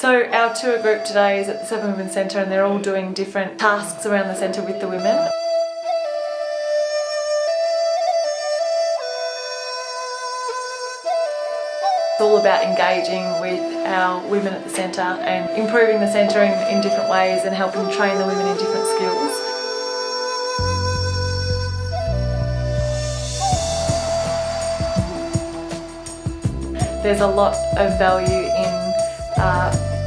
So our tour group today is at the Seven Women's Centre and they're all doing different tasks around the centre with the women. It's all about engaging with our women at the centre and improving the centre in different ways and helping train the women in different skills. There's a lot of value in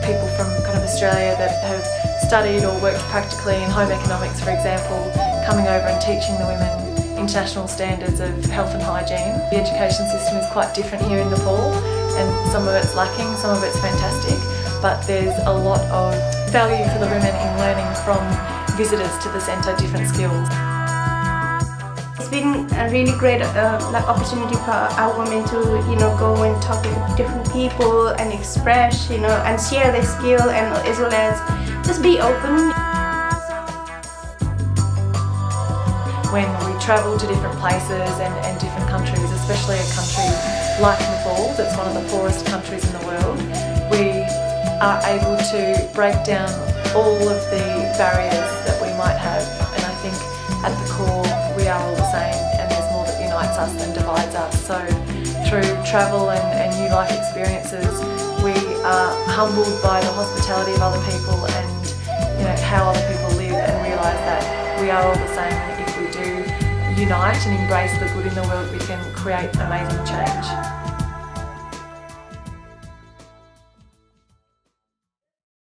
people from kind of Australia that have studied or worked practically in home economics, for example, coming over and teaching the women international standards of health and hygiene. The education system is quite different here in Nepal and some of it's lacking, some of it's fantastic, but there's a lot of value for the women in learning from visitors to the centre different skills. It's been a really great opportunity for our women to go and talk with different people and express and share their skill, and as well as just be open. When we travel to different places and different countries, especially a country like Nepal, that's one of the poorest countries in the world, we are able to break down all of the barriers that we might have, and I think at the core we are all the same and there's more that unites us than divides us. So through travel and new life experiences, we are humbled by the hospitality of other people and how other people live, and realise that we are all the same, and if we do unite and embrace the good in the world, we can create amazing change.